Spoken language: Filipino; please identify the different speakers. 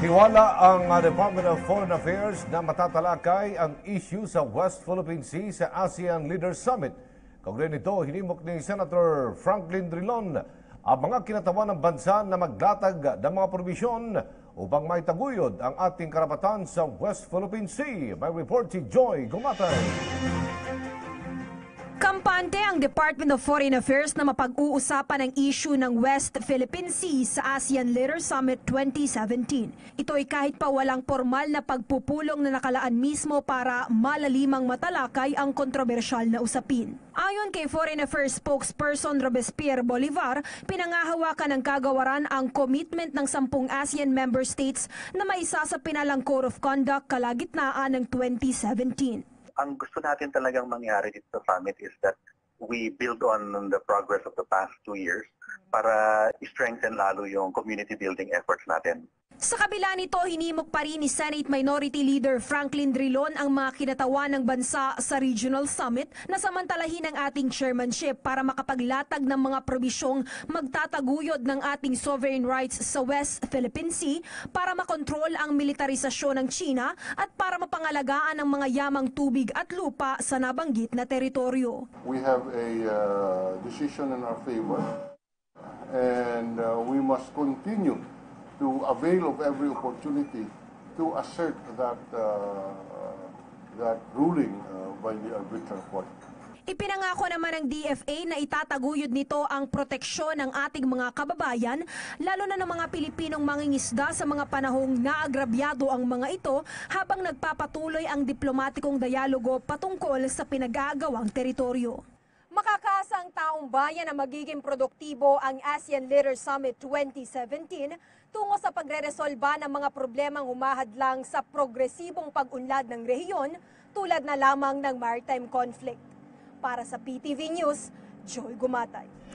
Speaker 1: Hiwala ang Department of Foreign Affairs na matatalakay ang issue sa West Philippine Sea sa ASEAN Leaders Summit. Kaugnay nito, hinimok ni Senator Franklin Drilon ang mga kinatawan ng bansa na maglatag ng mga probisyon upang maitaguyod ang ating karapatan sa West Philippine Sea. May report si Joy Gumatay.
Speaker 2: Kampante ang Department of Foreign Affairs na mapag-uusapan ang issue ng West Philippine Sea sa ASEAN Leaders Summit 2017. Ito ay kahit pa walang formal na pagpupulong na nakalaan mismo para malalimang matalakay ang kontrobersyal na usapin. Ayon kay Foreign Affairs spokesperson Robespierre Bolivar, pinangahawakan ng kagawaran ang commitment ng 10 ASEAN member states na maisa sa pinalang Code of Conduct kalagitnaan ng 2017.
Speaker 3: Ang gusto natin talagang mangyari dito sa summit is that we build on the progress of the past 2 years para i-strengthen lalo yung community building efforts natin.
Speaker 2: Sa kabila nito, hinimok pa rin ni Senate Minority Leader Franklin Drilon ang mga kinatawan ng bansa sa Regional Summit na samantalahin ang ating chairmanship para makapaglatag ng mga probisyong magtataguyod ng ating sovereign rights sa West Philippine Sea para makontrol ang militarisasyon ng China at para mapangalagaan ang mga yamang tubig at lupa sa nabanggit na teritoryo.
Speaker 4: We have a decision in our favor and we must continue to avail of every opportunity to assert that ruling by the arbitral court.
Speaker 2: Ipinangako naman ng DFA na itataguyod nito ang proteksyon ng ating mga kababayan, lalo na ng mga Pilipinong mangingisda sa mga panahong naagrabyado ang mga ito habang nagpapatuloy ang diplomatikong dialogo patungkol sa pinag-aagawang teritoryo. Makakaasang taong bayan na magiging produktibo ang ASEAN Leaders Summit 2017 tungo sa pagreresolba ng mga problemang humahadlang sa progresibong pag-unlad ng rehiyon tulad na lamang ng maritime conflict. Para sa PTV News, Joy Gumatay.